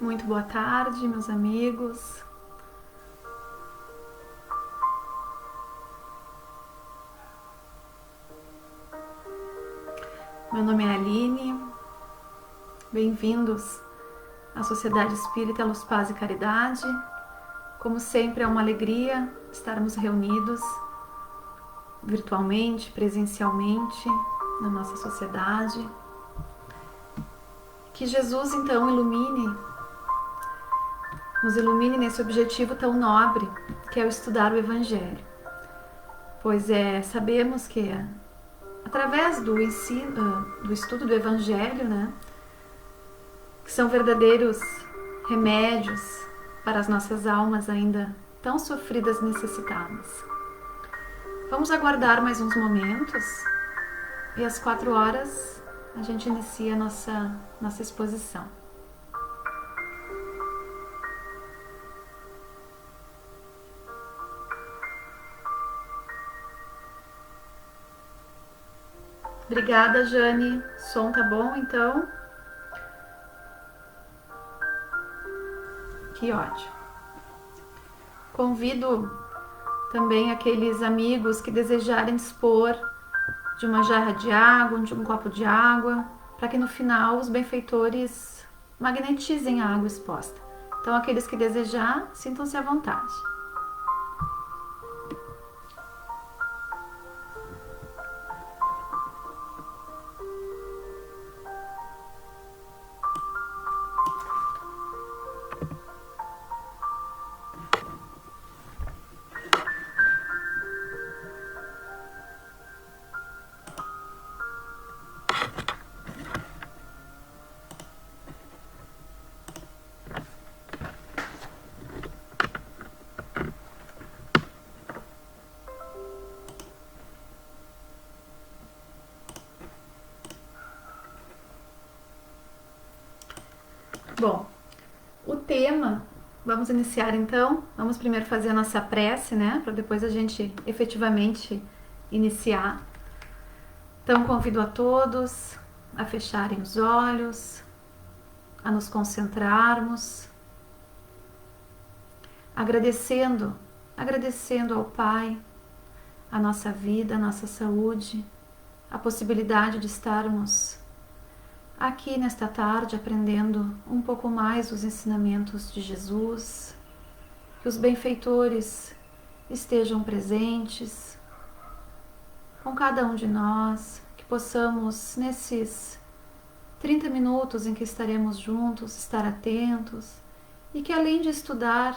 Muito boa tarde, meus amigos. Meu nome é Aline. Bem-vindos à Sociedade Espírita Luz, Paz e Caridade. Como sempre, é uma alegria estarmos reunidos virtualmente, presencialmente na nossa sociedade. Que Jesus, então, nos ilumine nesse objetivo tão nobre, que é o estudar o Evangelho. Pois sabemos que através do ensino, do estudo do Evangelho, né, que são verdadeiros remédios para as nossas almas ainda tão sofridas e necessitadas. Vamos aguardar mais uns momentos e às 4 horas a gente inicia a nossa exposição. Obrigada, Jane. Som tá bom, então? Que ótimo. Convido também aqueles amigos que desejarem dispor de uma jarra de água, de um copo de água, para que no final os benfeitores magnetizem a água exposta. Então, aqueles que desejar, sintam-se à vontade. Bom, o tema, vamos iniciar então. Vamos primeiro fazer a nossa prece, né? Para depois a gente efetivamente iniciar. Então, convido a todos a fecharem os olhos, a nos concentrarmos, agradecendo ao Pai a nossa vida, a nossa saúde, a possibilidade de estarmos aqui nesta tarde aprendendo um pouco mais os ensinamentos de Jesus, que os benfeitores estejam presentes com cada um de nós, que possamos nesses 30 minutos em que estaremos juntos estar atentos e que além de estudar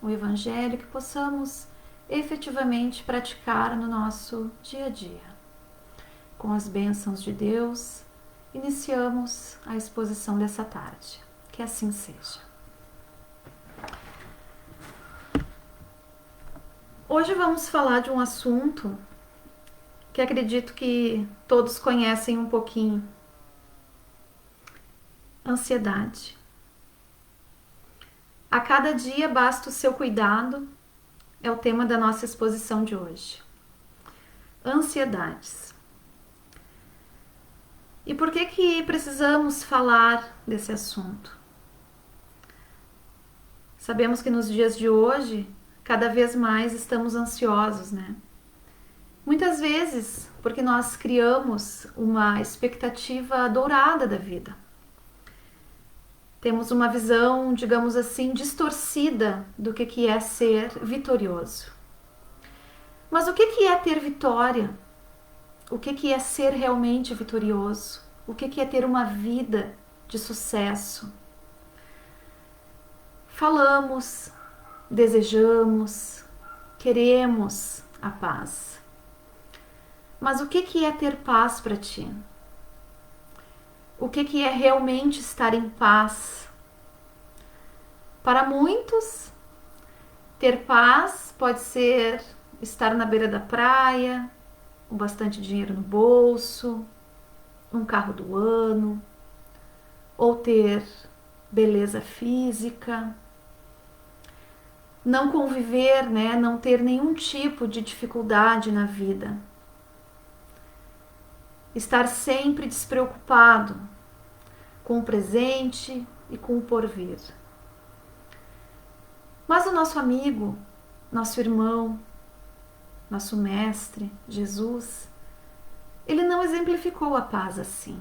o Evangelho, que possamos efetivamente praticar no nosso dia a dia. Com as bênçãos de Deus, iniciamos a exposição dessa tarde. Que assim seja. Hoje vamos falar de um assunto que acredito que todos conhecem um pouquinho. Ansiedade. A cada dia basta o seu cuidado, é o tema da nossa exposição de hoje. Ansiedades. E por que precisamos falar desse assunto? Sabemos que nos dias de hoje, cada vez mais estamos ansiosos, né? Muitas vezes porque nós criamos uma expectativa dourada da vida. Temos uma visão, digamos assim, distorcida do que é ser vitorioso. Mas o que é ter vitória? O que é ser realmente vitorioso? O que é ter uma vida de sucesso? Falamos, desejamos, queremos a paz. Mas o que é ter paz para ti? O que é realmente estar em paz? Para muitos, ter paz pode ser estar na beira da praia, com bastante dinheiro no bolso, um carro do ano, ou ter beleza física, não conviver, né, não ter nenhum tipo de dificuldade na vida, estar sempre despreocupado, com o presente e com o porvir. Mas o nosso amigo, nosso irmão, nosso mestre, Jesus, ele não exemplificou a paz assim.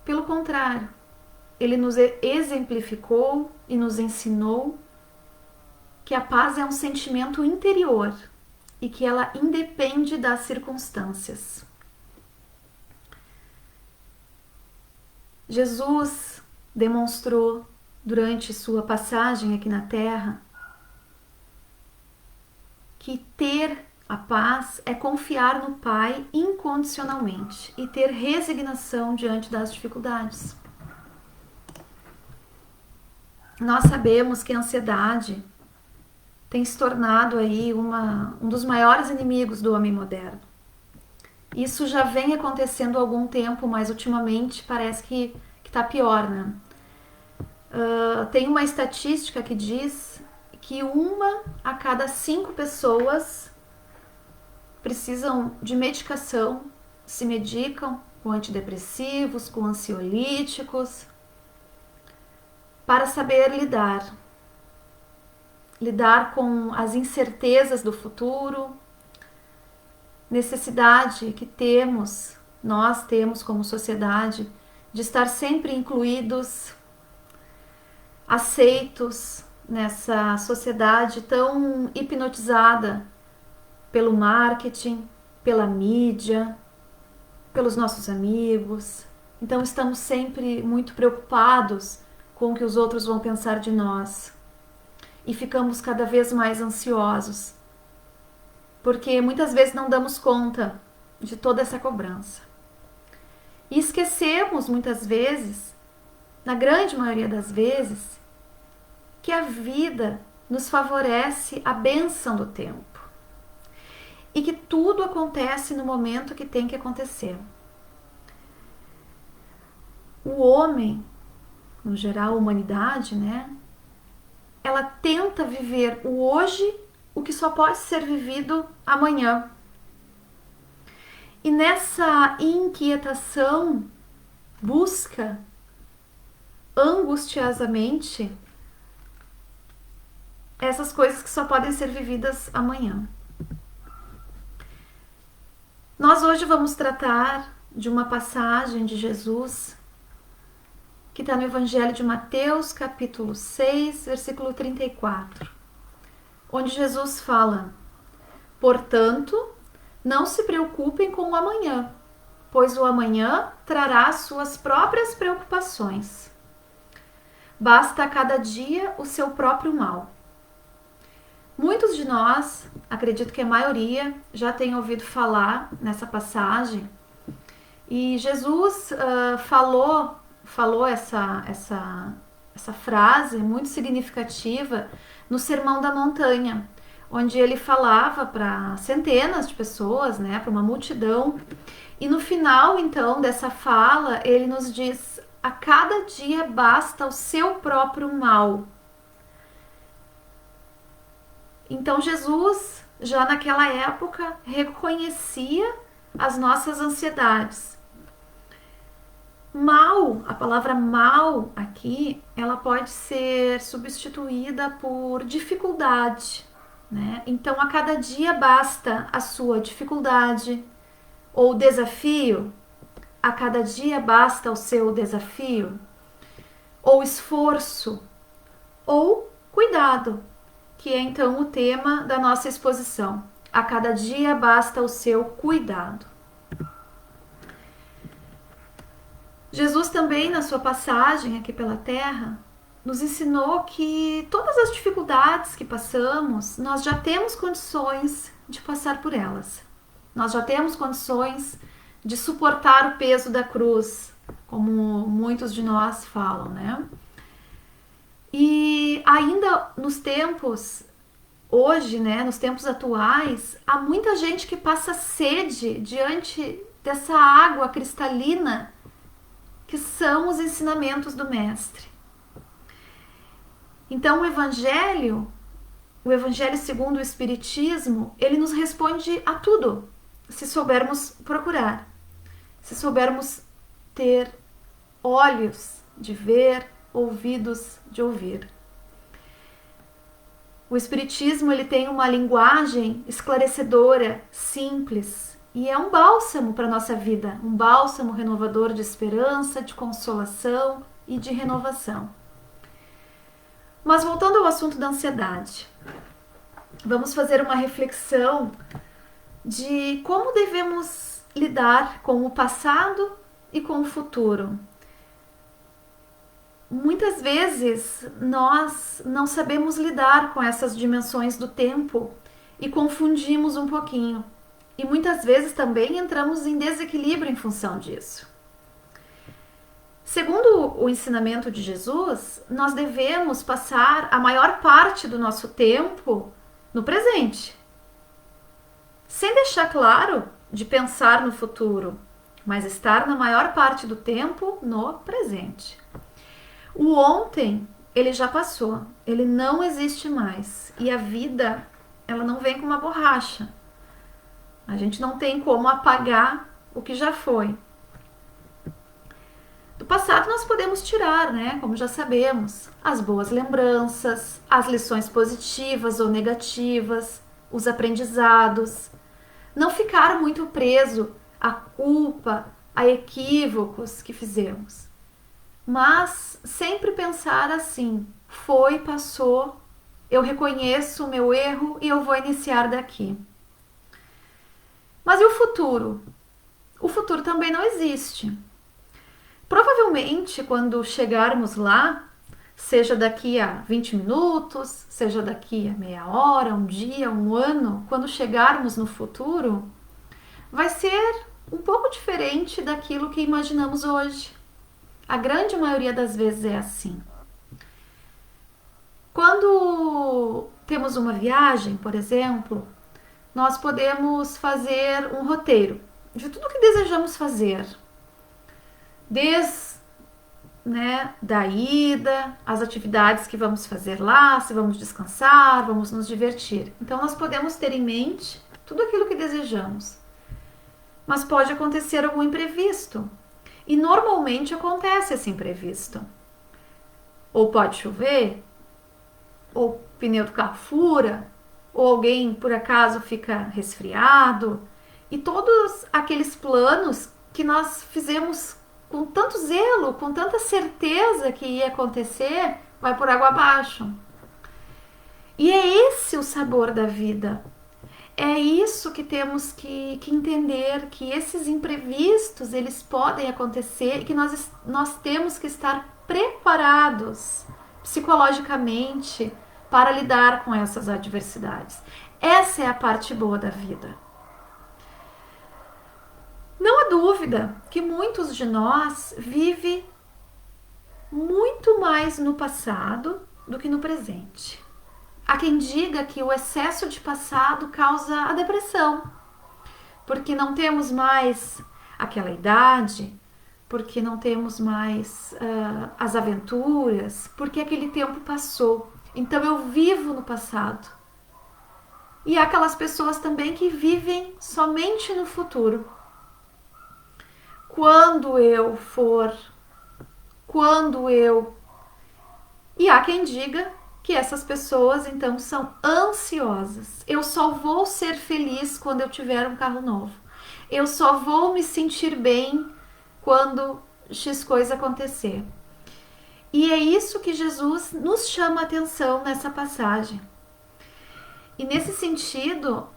Pelo contrário, ele nos exemplificou e nos ensinou que a paz é um sentimento interior e que ela independe das circunstâncias. Jesus demonstrou durante sua passagem aqui na Terra que ter a paz é confiar no Pai incondicionalmente e ter resignação diante das dificuldades. Nós sabemos que a ansiedade tem se tornado aí um dos maiores inimigos do homem moderno. Isso já vem acontecendo há algum tempo, mas ultimamente parece que está pior, né? Tem uma estatística que diz que 1 a cada 5 pessoas precisam de medicação, se medicam com antidepressivos, com ansiolíticos, para saber lidar com as incertezas do futuro, necessidade que nós temos como sociedade, de estar sempre incluídos, aceitos nessa sociedade tão hipnotizada pelo marketing, pela mídia, pelos nossos amigos. Então estamos sempre muito preocupados com o que os outros vão pensar de nós e ficamos cada vez mais ansiosos, porque muitas vezes não damos conta de toda essa cobrança. E esquecemos muitas vezes, na grande maioria das vezes, que a vida nos favorece a bênção do tempo e que tudo acontece no momento que tem que acontecer. O homem, no geral a humanidade, né, ela tenta viver o hoje, o que só pode ser vivido amanhã. E nessa inquietação, busca angustiosamente essas coisas que só podem ser vividas amanhã. Nós hoje vamos tratar de uma passagem de Jesus que está no Evangelho de Mateus, capítulo 6, versículo 34, onde Jesus fala: portanto, não se preocupem com o amanhã, pois o amanhã trará suas próprias preocupações. Basta a cada dia o seu próprio mal. Muitos de nós, acredito que a maioria, já tem ouvido falar nessa passagem, e Jesus falou essa frase muito significativa no Sermão da Montanha, onde ele falava para centenas de pessoas, né, para uma multidão, e no final, então, dessa fala, ele nos diz: a cada dia basta o seu próprio mal. Então Jesus, já naquela época, reconhecia as nossas ansiedades. Mal, a palavra mal aqui, ela pode ser substituída por dificuldade, né? Então a cada dia basta a sua dificuldade, ou desafio, a cada dia basta o seu desafio, ou esforço, ou cuidado, que é então o tema da nossa exposição. A cada dia basta o seu cuidado. Jesus também, na sua passagem aqui pela Terra, nos ensinou que todas as dificuldades que passamos, nós já temos condições de passar por elas. Nós já temos condições de suportar o peso da cruz, como muitos de nós falam, né? E ainda nos tempos, hoje, né, nos tempos atuais, há muita gente que passa sede diante dessa água cristalina que são os ensinamentos do Mestre. Então o Evangelho segundo o Espiritismo, ele nos responde a tudo, se soubermos procurar, se soubermos ter olhos de ver, ouvidos de ouvir. O Espiritismo ele tem uma linguagem esclarecedora, simples, e é um bálsamo para a nossa vida, um bálsamo renovador de esperança, de consolação e de renovação. Mas voltando ao assunto da ansiedade, vamos fazer uma reflexão de como devemos lidar com o passado e com o futuro. Muitas vezes nós não sabemos lidar com essas dimensões do tempo e confundimos um pouquinho. E muitas vezes também entramos em desequilíbrio em função disso. Segundo o ensinamento de Jesus, nós devemos passar a maior parte do nosso tempo no presente, sem deixar claro de pensar no futuro, mas estar na maior parte do tempo no presente. O ontem, ele já passou, ele não existe mais. E a vida, ela não vem com uma borracha. A gente não tem como apagar o que já foi. Do passado nós podemos tirar, né? Como já sabemos, as boas lembranças, as lições positivas ou negativas, os aprendizados. Não ficar muito preso à culpa, a equívocos que fizemos. Mas sempre pensar assim, foi, passou, eu reconheço o meu erro e eu vou iniciar daqui. Mas e o futuro? O futuro também não existe. Provavelmente, quando chegarmos lá, seja daqui a 20 minutos, seja daqui a meia hora, um dia, um ano, quando chegarmos no futuro, vai ser um pouco diferente daquilo que imaginamos hoje. A grande maioria das vezes é assim. Quando temos uma viagem, por exemplo, nós podemos fazer um roteiro de tudo que desejamos fazer. Desde da ida, as atividades que vamos fazer lá, se vamos descansar, vamos nos divertir. Então nós podemos ter em mente tudo aquilo que desejamos. Mas pode acontecer algum imprevisto. E normalmente acontece esse imprevisto. Ou pode chover, ou o pneu do carro fura, ou alguém por acaso fica resfriado. E todos aqueles planos que nós fizemos com tanto zelo, com tanta certeza que ia acontecer, vai por água abaixo. E é esse o sabor da vida. É isso que temos que entender, que esses imprevistos, eles podem acontecer e que nós temos que estar preparados psicologicamente para lidar com essas adversidades. Essa é a parte boa da vida. Não há dúvida que muitos de nós vivem muito mais no passado do que no presente. Há quem diga que o excesso de passado causa a depressão, porque não temos mais aquela idade, porque não temos mais as aventuras, porque aquele tempo passou. Então eu vivo no passado. E há aquelas pessoas também que vivem somente no futuro. Quando eu for, quando eu... E há quem diga que essas pessoas então são ansiosas. Eu só vou ser feliz quando eu tiver um carro novo. Eu só vou me sentir bem quando X coisa acontecer. E é isso que Jesus nos chama a atenção nessa passagem. E nesse sentido,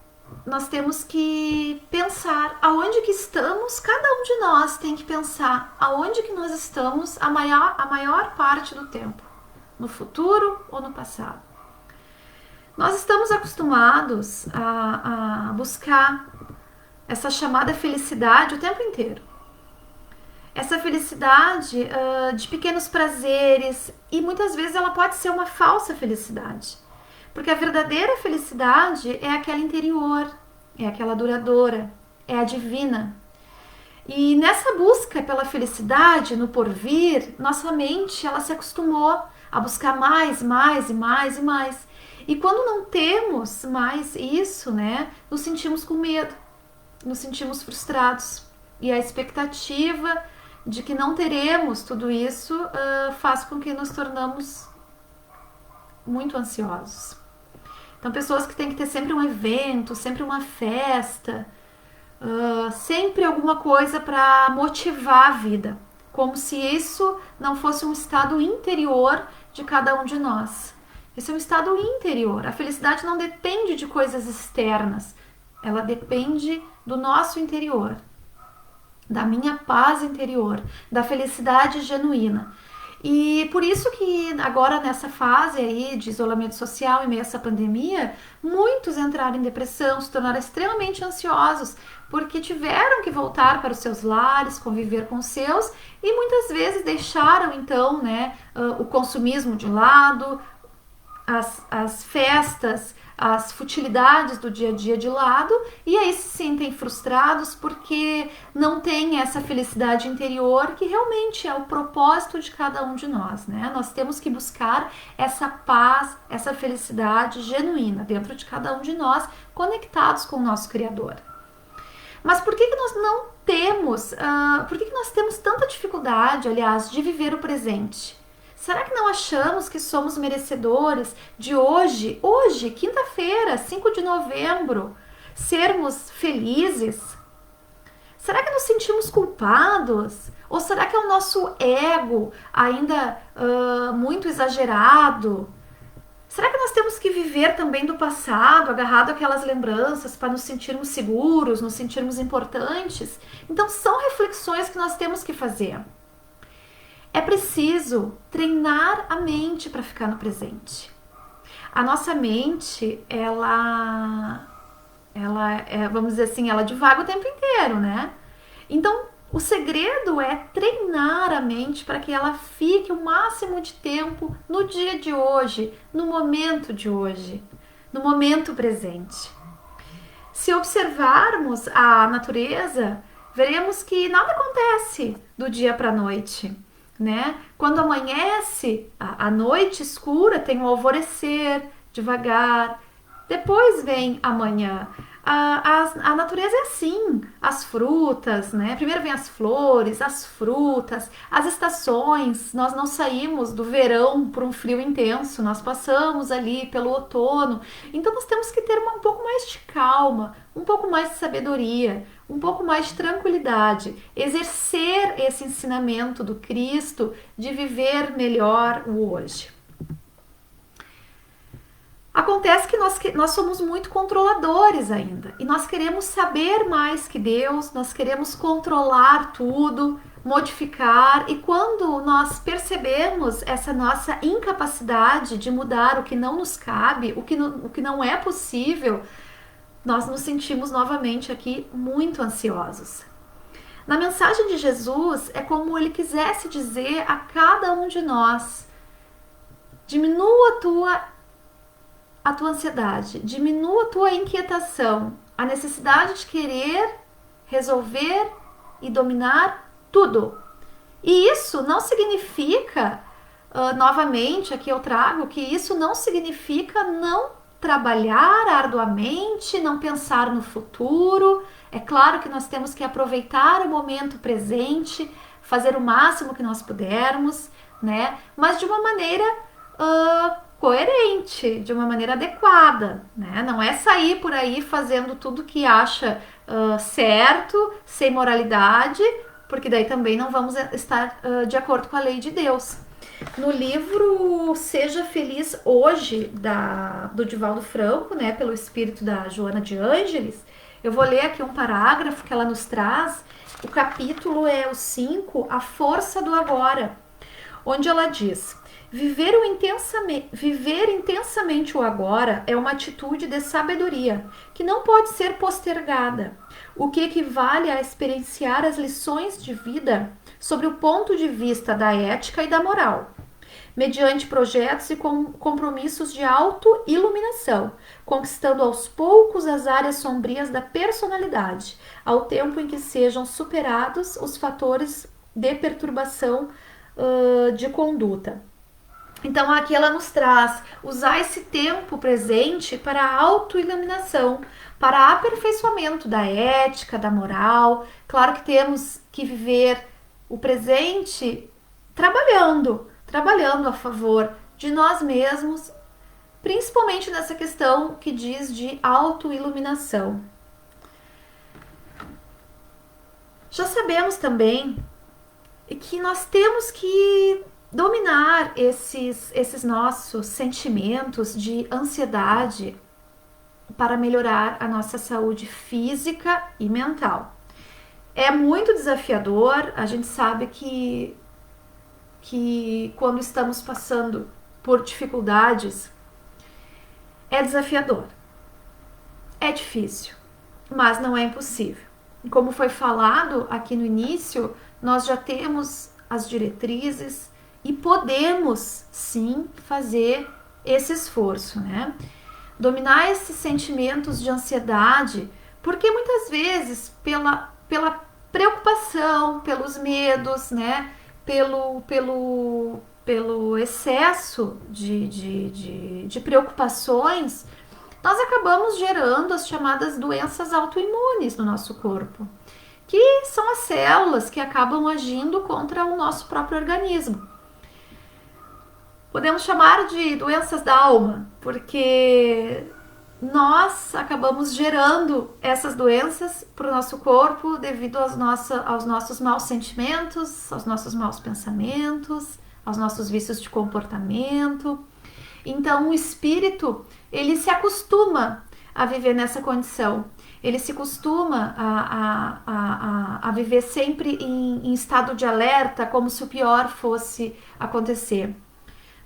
nós temos que pensar aonde que estamos, cada um de nós tem que pensar aonde que nós estamos a maior parte do tempo. No futuro ou no passado. Nós estamos acostumados a buscar essa chamada felicidade o tempo inteiro. Essa felicidade de pequenos prazeres, e muitas vezes ela pode ser uma falsa felicidade. Porque a verdadeira felicidade é aquela interior, é aquela duradoura, é a divina. E nessa busca pela felicidade, no porvir, nossa mente ela se acostumou a buscar mais, mais e mais e mais. E quando não temos mais isso, nos sentimos com medo, nos sentimos frustrados. E a expectativa de que não teremos tudo isso, faz com que nos tornamos muito ansiosos. Então, pessoas que têm que ter sempre um evento, sempre uma festa, sempre alguma coisa para motivar a vida, como se isso não fosse um estado interior de cada um de nós. Esse é um estado interior. A felicidade não depende de coisas externas, ela depende do nosso interior, da minha paz interior, da felicidade genuína. E por isso que agora nessa fase aí de isolamento social em meio a essa pandemia, muitos entraram em depressão, se tornaram extremamente ansiosos, porque tiveram que voltar para os seus lares, conviver com os seus, e muitas vezes deixaram então, né, o consumismo de lado, as festas, as futilidades do dia a dia de lado, e aí se sentem frustrados porque não tem essa felicidade interior que realmente é o propósito de cada um de nós, né? Nós temos que buscar essa paz, essa felicidade genuína dentro de cada um de nós, conectados com o nosso Criador. Mas por que nós não temos, por que nós temos tanta dificuldade, aliás, de viver o presente? Será que não achamos que somos merecedores de hoje, quinta-feira, 5 de novembro, sermos felizes? Será que nos sentimos culpados? Ou será que é o nosso ego ainda muito exagerado? Será que nós temos que viver também do passado, agarrado àquelas lembranças para nos sentirmos seguros, nos sentirmos importantes? Então são reflexões que nós temos que fazer. É preciso treinar a mente para ficar no presente. A nossa mente, ela vamos dizer assim, ela divaga o tempo inteiro, né? Então, o segredo é treinar a mente para que ela fique o máximo de tempo no dia de hoje, no momento de hoje, no momento presente. Se observarmos a natureza, veremos que nada acontece do dia para a noite. Né? Quando amanhece, a noite escura tem o alvorecer devagar, depois vem a manhã. A natureza é assim, as frutas, né? Primeiro vem as flores, as frutas, as estações. Nós não saímos do verão por um frio intenso, nós passamos ali pelo outono. Então nós temos que ter um pouco mais de calma, um pouco mais de sabedoria, um pouco mais de tranquilidade, exercer esse ensinamento do Cristo de viver melhor o hoje. Acontece que nós somos muito controladores ainda e nós queremos saber mais que Deus, nós queremos controlar tudo, modificar, e quando nós percebemos essa nossa incapacidade de mudar o que não nos cabe, o que não é possível, nós nos sentimos novamente aqui muito ansiosos. Na mensagem de Jesus é como ele quisesse dizer a cada um de nós: diminua a tua ansiedade, diminua a tua inquietação, a necessidade de querer resolver e dominar tudo. E isso não significa, novamente aqui eu trago, que isso não significa não trabalhar arduamente, não pensar no futuro. É claro que nós temos que aproveitar o momento presente, fazer o máximo que nós pudermos, né? Mas de uma maneira coerente, de uma maneira adequada, né? Não é sair por aí fazendo tudo que acha certo, sem moralidade, porque daí também não vamos estar de acordo com a lei de Deus. No livro Seja Feliz Hoje, do Divaldo Franco, né, pelo espírito da Joana de Ângeles, eu vou ler aqui um parágrafo que ela nos traz. O capítulo é o 5, A Força do Agora, onde ela diz: viver intensamente o agora é uma atitude de sabedoria que não pode ser postergada, o que equivale a experienciar as lições de vida sobre o ponto de vista da ética e da moral, mediante projetos e compromissos de auto-iluminação, conquistando aos poucos as áreas sombrias da personalidade, ao tempo em que sejam superados os fatores de perturbação de conduta. Então aqui ela nos traz usar esse tempo presente para a autoiluminação, para aperfeiçoamento da ética, da moral. Claro que temos que viver o presente trabalhando a favor de nós mesmos, principalmente nessa questão que diz de autoiluminação. Já sabemos também que nós temos que dominar esses nossos sentimentos de ansiedade para melhorar a nossa saúde física e mental. É muito desafiador, a gente sabe que quando estamos passando por dificuldades, é desafiador, é difícil, mas não é impossível. Como foi falado aqui no início, nós já temos as diretrizes e podemos sim fazer esse esforço, né? Dominar esses sentimentos de ansiedade, porque muitas vezes pela preocupação, pelos medos, né? Pelo excesso de preocupações, nós acabamos gerando as chamadas doenças autoimunes no nosso corpo, que são as células que acabam agindo contra o nosso próprio organismo. Podemos chamar de doenças da alma, porque nós acabamos gerando essas doenças para o nosso corpo devido aos nossos maus sentimentos, aos nossos maus pensamentos, aos nossos vícios de comportamento. Então o espírito, ele se acostuma a viver nessa condição. Ele se costuma a viver sempre em estado de alerta, como se o pior fosse acontecer.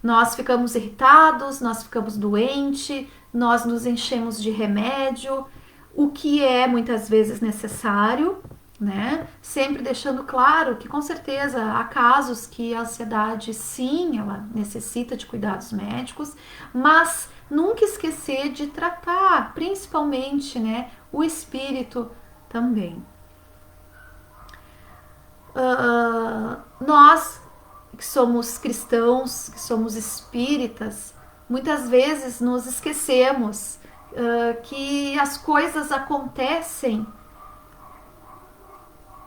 Nós ficamos irritados, nós ficamos doentes, nós nos enchemos de remédio, o que é muitas vezes necessário, né? Sempre deixando claro que com certeza há casos que a ansiedade sim, ela necessita de cuidados médicos, mas nunca esquecer de tratar, principalmente, né, o espírito também. Nós que somos cristãos, que somos espíritas, muitas vezes nos esquecemos que as coisas acontecem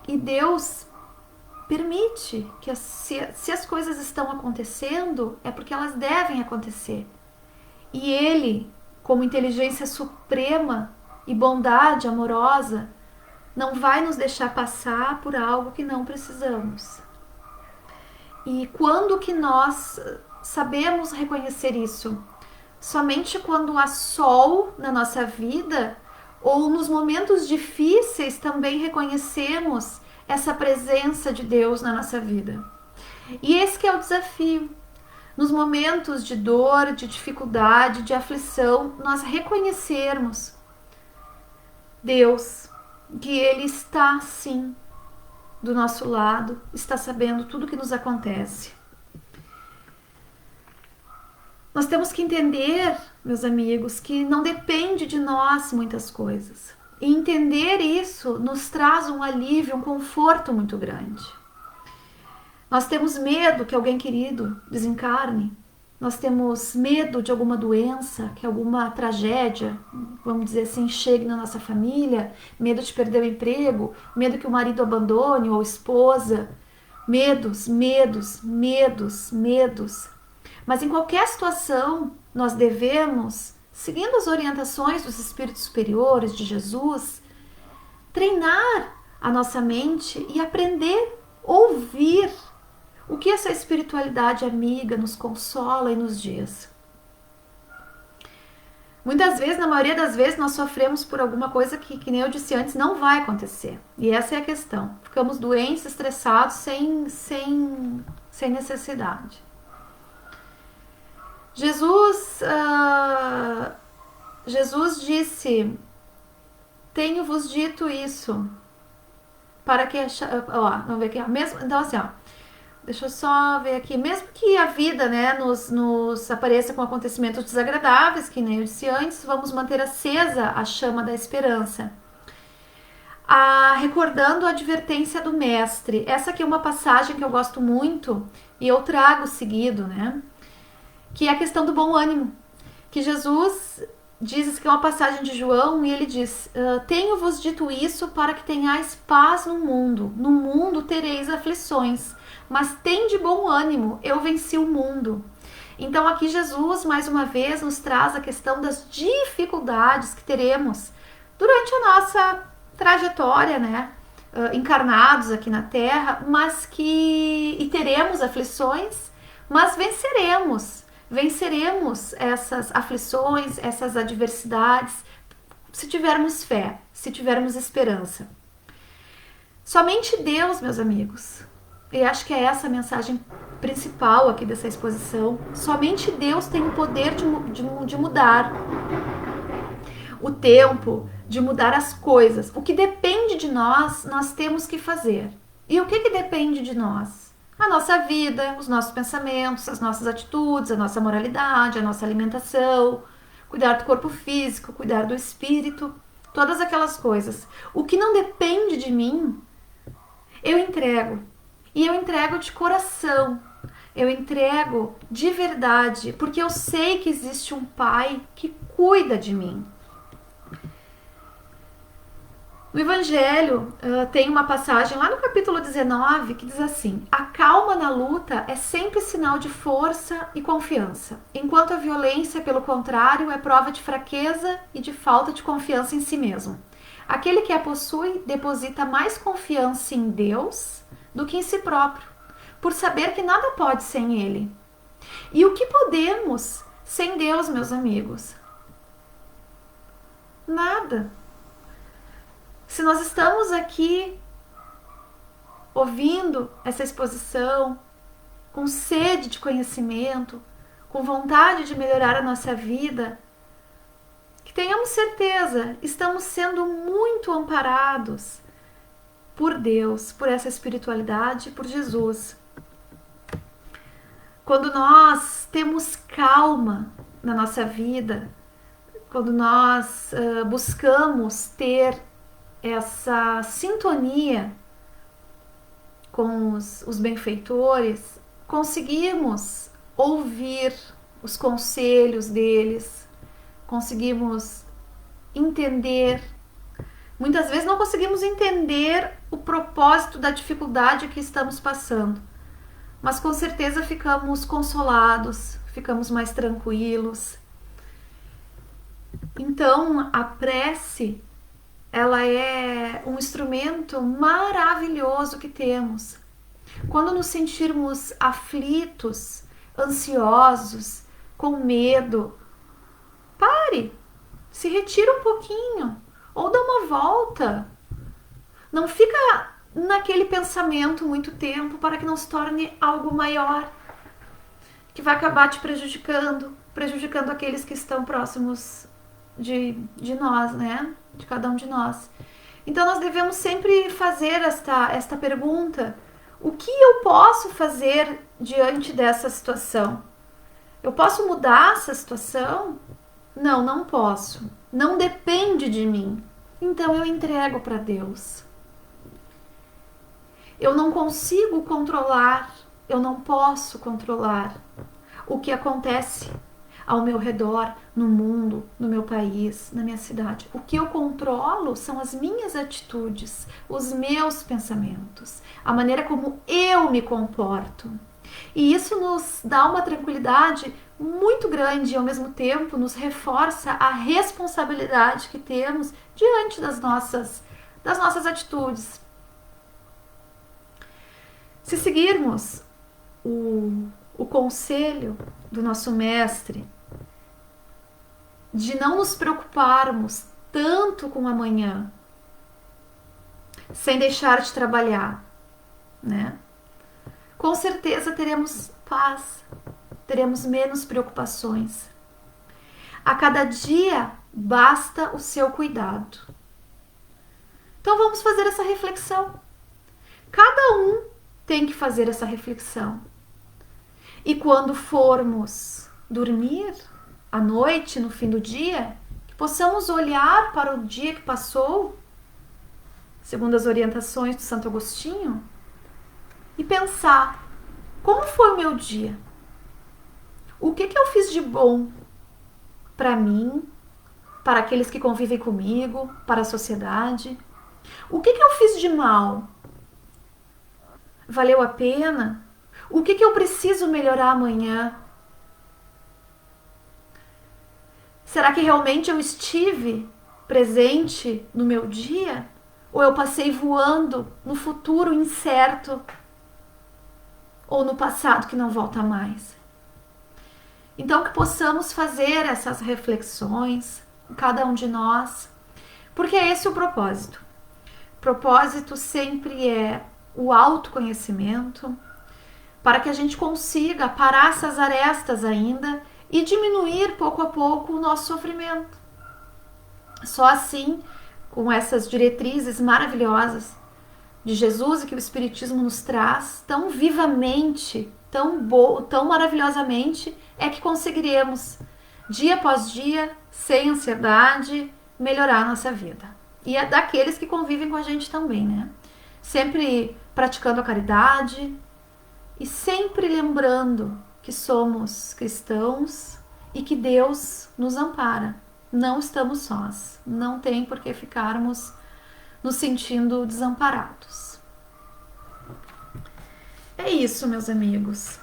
e Deus permite que se as coisas estão acontecendo é porque elas devem acontecer. E Ele, como inteligência suprema e bondade amorosa, não vai nos deixar passar por algo que não precisamos. E quando que nós sabemos reconhecer isso? Somente quando há sol na nossa vida ou nos momentos difíceis também reconhecemos essa presença de Deus na nossa vida. E esse que é o desafio. Nos momentos de dor, de dificuldade, de aflição, nós reconhecermos Deus, que Ele está sim do nosso lado, está sabendo tudo o que nos acontece. Nós temos que entender, meus amigos, que não depende de nós muitas coisas. E entender isso nos traz um alívio, um conforto muito grande. Nós temos medo que alguém querido desencarne. Nós temos medo de alguma doença, que alguma tragédia, vamos dizer assim, chegue na nossa família, medo de perder o emprego, medo que o marido abandone ou a esposa, medos. Mas em qualquer situação, nós devemos, seguindo as orientações dos espíritos superiores, de Jesus, treinar a nossa mente e aprender a ouvir o que essa espiritualidade amiga nos consola e nos diz. Muitas vezes, na maioria das vezes, nós sofremos por alguma coisa que nem eu disse antes, não vai acontecer. E essa é a questão. Ficamos doentes, estressados, sem necessidade. Jesus disse: tenho-vos dito isso, para que... vamos ver aqui. Então, assim, deixa eu só ver aqui. Mesmo que a vida, né, nos apareça com acontecimentos desagradáveis, que nem eu disse antes, vamos manter acesa a chama da esperança. Recordando a advertência do mestre. Essa aqui é uma passagem que eu gosto muito e eu trago seguido, né? Que é a questão do bom ânimo. Que Jesus diz que é uma passagem de João e ele diz: tenho-vos dito isso para que tenhais paz no mundo tereis aflições, mas tende bom ânimo, eu venci o mundo. Então aqui Jesus mais uma vez nos traz a questão das dificuldades que teremos durante a nossa trajetória, né? Encarnados aqui na Terra, mas e teremos aflições, mas venceremos essas aflições, essas adversidades, se tivermos fé, se tivermos esperança. Somente Deus, meus amigos, e acho que é essa a mensagem principal aqui dessa exposição, somente Deus tem o poder de mudar o tempo, de mudar as coisas. O que depende de nós, nós temos que fazer. E o que depende de nós? A nossa vida, os nossos pensamentos, as nossas atitudes, a nossa moralidade, a nossa alimentação, cuidar do corpo físico, cuidar do espírito, todas aquelas coisas. O que não depende de mim, eu entrego. E eu entrego de coração. Eu entrego de verdade, porque eu sei que existe um Pai que cuida de mim. No Evangelho tem uma passagem lá no capítulo 19 que diz assim: a calma na luta é sempre sinal de força e confiança, enquanto a violência, pelo contrário, é prova de fraqueza e de falta de confiança em si mesmo. Aquele que a possui deposita mais confiança em Deus do que em si próprio, por saber que nada pode sem Ele. E o que podemos sem Deus, meus amigos? Nada. Se nós estamos aqui ouvindo essa exposição, com sede de conhecimento, com vontade de melhorar a nossa vida, que tenhamos certeza, estamos sendo muito amparados por Deus, por essa espiritualidade, por Jesus. Quando nós temos calma na nossa vida, quando nós buscamos ter essa sintonia com os benfeitores, conseguimos ouvir os conselhos deles, conseguimos entender. Muitas vezes não conseguimos entender o propósito da dificuldade que estamos passando, mas com certeza ficamos consolados, ficamos mais tranquilos. Então, a prece, ela é um instrumento maravilhoso que temos. Quando nos sentirmos aflitos, ansiosos, com medo, pare, se retira um pouquinho, ou dá uma volta. Não fica naquele pensamento muito tempo para que não se torne algo maior, que vai acabar te prejudicando aqueles que estão próximos de nós, né? De cada um de nós. Então nós devemos sempre fazer esta pergunta: o que eu posso fazer diante dessa situação? Eu posso mudar essa situação? Não, não posso. Não depende de mim. Então eu entrego para Deus. Eu não consigo controlar, eu não posso controlar o que acontece ao meu redor, no mundo, no meu país, na minha cidade. O que eu controlo são as minhas atitudes, os meus pensamentos, a maneira como eu me comporto. E isso nos dá uma tranquilidade muito grande e ao mesmo tempo nos reforça a responsabilidade que temos diante das nossas atitudes. Se seguirmos o conselho do nosso mestre de não nos preocuparmos tanto com amanhã, sem deixar de trabalhar, né? Com certeza teremos paz, teremos menos preocupações. A cada dia basta o seu cuidado. Então vamos fazer essa reflexão. Cada um tem que fazer essa reflexão. E quando formos dormir, à noite, no fim do dia, que possamos olhar para o dia que passou, segundo as orientações do Santo Agostinho, e pensar: como foi o meu dia? O que eu fiz de bom para mim, para aqueles que convivem comigo, para a sociedade? O que eu fiz de mal? Valeu a pena? O que eu preciso melhorar amanhã? Será que realmente eu estive presente no meu dia? Ou eu passei voando no futuro incerto? Ou no passado que não volta mais? Então, que possamos fazer essas reflexões, cada um de nós, porque é esse o propósito. O propósito sempre é o autoconhecimento, para que a gente consiga parar essas arestas ainda e diminuir pouco a pouco o nosso sofrimento. Só assim, com essas diretrizes maravilhosas de Jesus e que o Espiritismo nos traz tão vivamente, tão maravilhosamente, é que conseguiremos, dia após dia, sem ansiedade, melhorar a nossa vida. E é daqueles que convivem com a gente também, né? Sempre praticando a caridade e sempre lembrando que somos cristãos e que Deus nos ampara. Não estamos sós. Não tem por que ficarmos nos sentindo desamparados. É isso, meus amigos.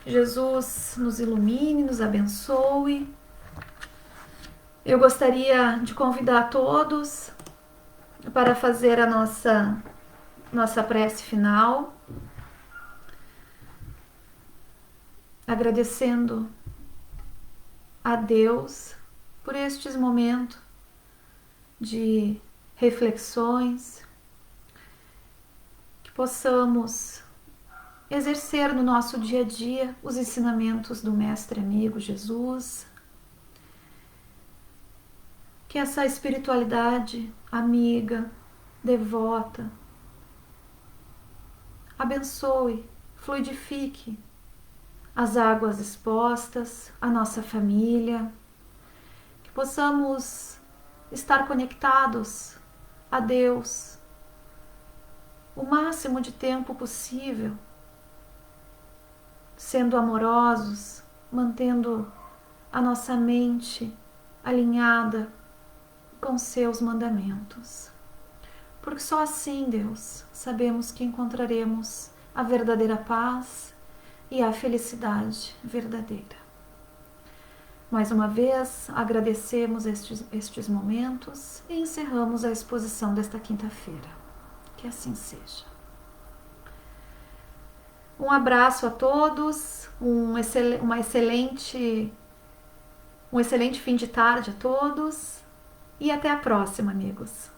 Jesus nos ilumine, nos abençoe. Eu gostaria de convidar todos para fazer a nossa prece final, agradecendo a Deus por estes momentos de reflexões, que possamos exercer no nosso dia a dia os ensinamentos do Mestre amigo Jesus, que essa espiritualidade amiga, devota, abençoe, fluidifique as águas expostas, a nossa família, que possamos estar conectados a Deus o máximo de tempo possível, sendo amorosos, mantendo a nossa mente alinhada com seus mandamentos. Porque só assim, Deus, sabemos que encontraremos a verdadeira paz e a felicidade verdadeira. Mais uma vez, agradecemos estes momentos e encerramos a exposição desta quinta-feira. Que assim seja. Um abraço a todos, um excelente fim de tarde a todos e até a próxima, amigos.